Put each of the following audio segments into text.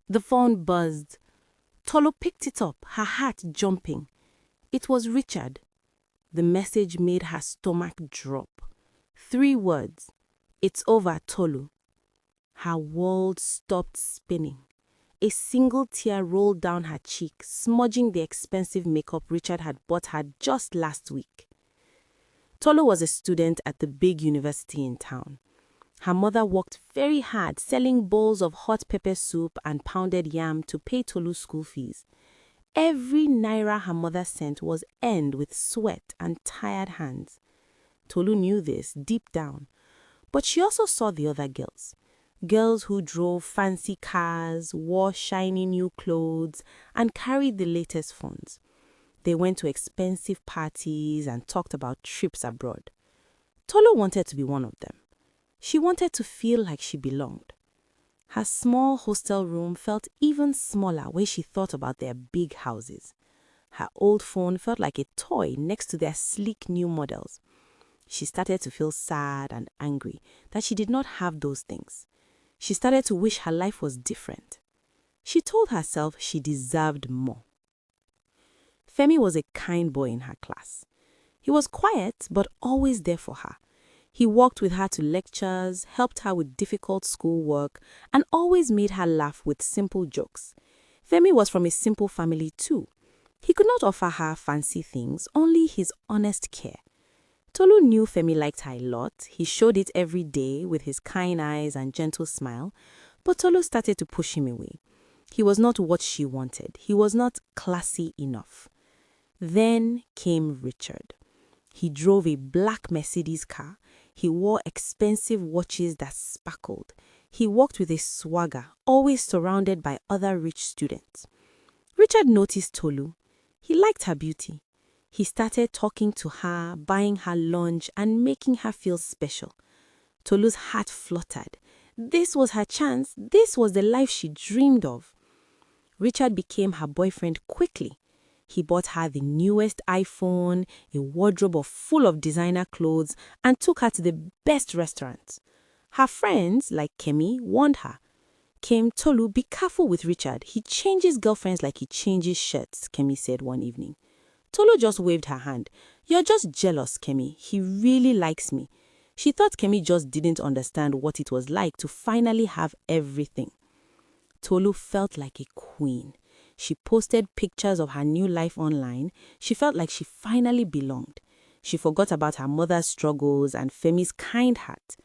The phone buzzed. Tolu picked it up, her heart jumping. It was Richard. The message made her stomach drop. 3 words. "It's over, Tolu." Her world stopped spinning. A single tear rolled down her cheek, smudging the expensive makeup Richard had bought her just last week. Tolu was a student at the big university in town. Her mother worked very hard selling bowls of hot pepper soup and pounded yam to pay Tolu's school fees. Every naira her mother sent was earned with sweat and tired hands. Tolu knew this deep down, but she also saw the other girls. Girls who drove fancy cars, wore shiny new clothes, and carried the latest phones. They went to expensive parties and talked about trips abroad. Tolu wanted to be one of them. She wanted to feel like she belonged. Her small hostel room felt even smaller when she thought about their big houses. Her old phone felt like a toy next to their sleek new models. She started to feel sad and angry that she did not have those things. She started to wish her life was different. She told herself she deserved more. Femi was a kind boy in her class. He was quiet but always there for her. He walked with her to lectures, helped her with difficult schoolwork, and always made her laugh with simple jokes. Femi was from a simple family too. He could not offer her fancy things, only his honest care. Tolu knew Femi liked her a lot. He showed it every day with his kind eyes and gentle smile, but Tolu started to push him away. He was not what she wanted. He was not classy enough. Then came Richard. He drove a black Mercedes car. He wore expensive watches that sparkled. He walked with a swagger, always surrounded by other rich students. Richard noticed Tolu. He liked her beauty. He started talking to her, buying her lunch, and making her feel special. Tolu's heart fluttered. This was her chance. This was the life she dreamed of. Richard became her boyfriend quickly. He bought her the newest iPhone, a wardrobe full of designer clothes, and took her to the best restaurants. Her friends, like Kemi, warned her. Tolu, be careful with Richard. He changes girlfriends like he changes shirts, Kemi said one evening. Tolu just waved her hand. You're just jealous, Kemi. He really likes me. She thought Kemi just didn't understand what it was like to finally have everything. Tolu felt like a queen. She posted pictures of her new life online. She felt like she finally belonged. She forgot about her mother's struggles and Femi's kind heart.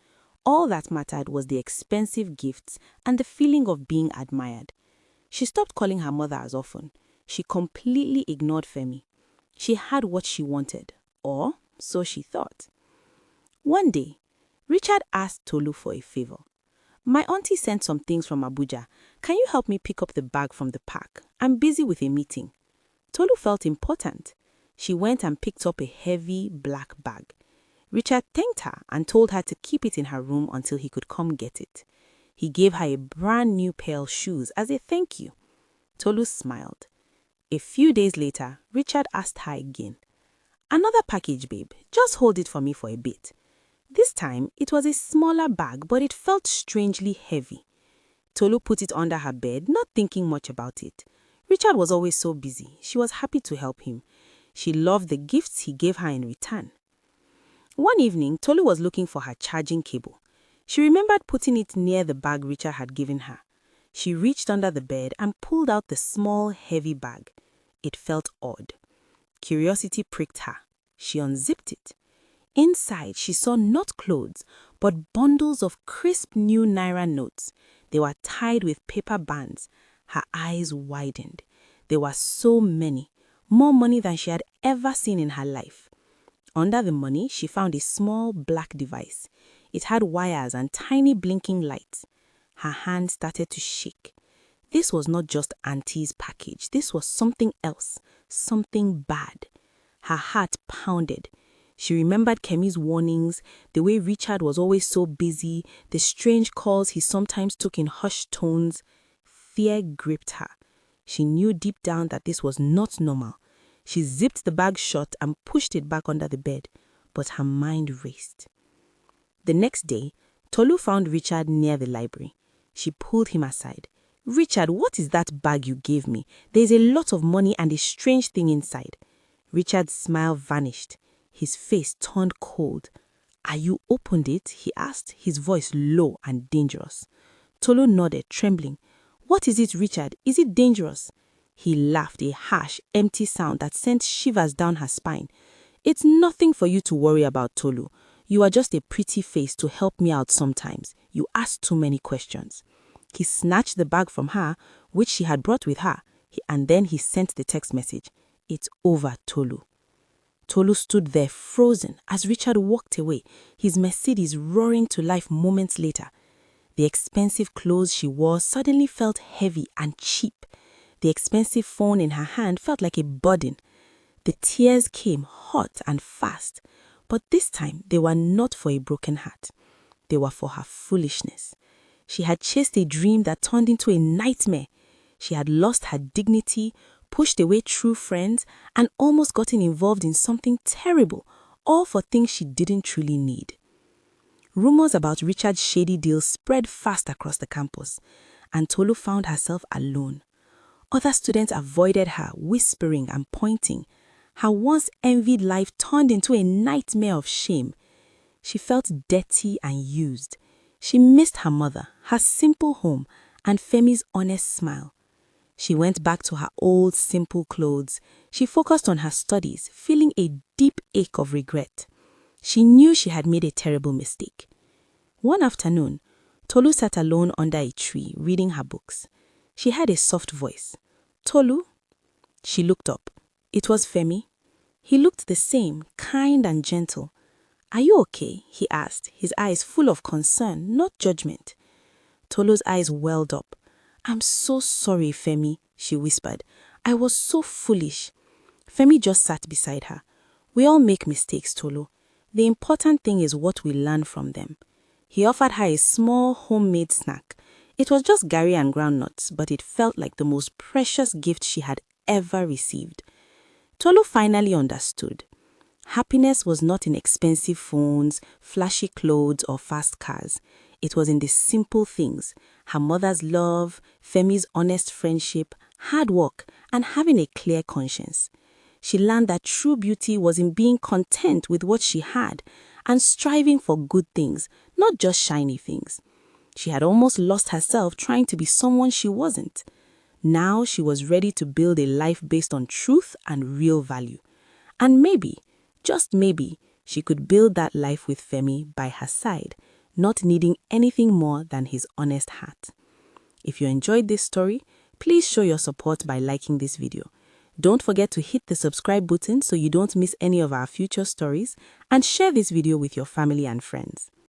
All that mattered was the expensive gifts and the feeling of being admired. She stopped calling her mother as often. She completely ignored Femi. She had what she wanted, or so she thought. One day, Richard asked Tolu for a favor. My auntie sent some things from Abuja. Can you help me pick up the bag from the park? I'm busy with a meeting. Tolu felt important. She went and picked up a heavy black bag. Richard thanked her and told her to keep it in her room until he could come get it. He gave her a brand new pair of shoes as a thank you. Tolu smiled. A few days later, Richard asked her again. Another package, babe. Just hold it for me for a bit. This time, it was a smaller bag, but it felt strangely heavy. Tolu put it under her bed, not thinking much about it. Richard was always so busy. She was happy to help him. She loved the gifts he gave her in return. One evening, Tolu was looking for her charging cable. She remembered putting it near the bag Richard had given her. She reached under the bed and pulled out the small, heavy bag. It felt odd. Curiosity pricked her. She unzipped it. Inside, she saw not clothes, but bundles of crisp new naira notes. They were tied with paper bands. Her eyes widened. There were so many, more money than she had ever seen in her life. Under the money, she found a small black device. It had wires and tiny blinking lights. Her hand started to shake. This was not just Auntie's package. This was something else, something bad. Her heart pounded. She remembered Kemi's warnings, the way Richard was always so busy, the strange calls he sometimes took in hushed tones. Fear gripped her. She knew deep down that this was not normal. She zipped the bag shut and pushed it back under the bed, but her mind raced. The next day, Tolu found Richard near the library. She pulled him aside. "Richard, what is that bag you gave me? There's a lot of money and a strange thing inside." Richard's smile vanished. His face turned cold. "Are you opened it?" he asked, his voice low and dangerous. Tolu nodded, trembling. "What is it, Richard? Is it dangerous?" He laughed, a harsh, empty sound that sent shivers down her spine. "It's nothing for you to worry about, Tolu. You are just a pretty face to help me out sometimes. You ask too many questions." He snatched the bag from her, which she had brought with her, and then he sent the text message. "It's over, Tolu." Tolu stood there frozen as Richard walked away, his Mercedes roaring to life moments later. The expensive clothes she wore suddenly felt heavy and cheap. The expensive phone in her hand felt like a burden. The tears came hot and fast, but this time they were not for a broken heart. They were for her foolishness. She had chased a dream that turned into a nightmare. She had lost her dignity, pushed away true friends, and almost gotten involved in something terrible, all for things she didn't truly need. Rumors about Richard's shady deals spread fast across the campus, and Tolu found herself alone. Other students avoided her, whispering and pointing. Her once envied life turned into a nightmare of shame. She felt dirty and used. She missed her mother, her simple home, and Femi's honest smile. She went back to her old, simple clothes. She focused on her studies, feeling a deep ache of regret. She knew she had made a terrible mistake. One afternoon, Tolu sat alone under a tree, reading her books. She had a soft voice. "Tolu?" She looked up. It was Femi. He looked the same, kind and gentle. "Are you okay?" he asked, his eyes full of concern, not judgment. Tolu's eyes welled up. "I'm so sorry, Femi," she whispered. "I was so foolish." Femi just sat beside her. "We all make mistakes, Tolu. The important thing is what we learn from them." He offered her a small homemade snack. It was just garri and groundnuts, but it felt like the most precious gift she had ever received. Tolu finally understood. Happiness was not in expensive phones, flashy clothes, or fast cars. It was in the simple things: her mother's love, Femi's honest friendship, hard work, and having a clear conscience. She learned that true beauty was in being content with what she had and striving for good things, not just shiny things. She had almost lost herself trying to be someone she wasn't. Now she was ready to build a life based on truth and real value. And maybe, just maybe, she could build that life with Femi by her side, not needing anything more than his honest heart. If you enjoyed this story, please show your support by liking this video. Don't forget to hit the subscribe button so you don't miss any of our future stories, and share this video with your family and friends.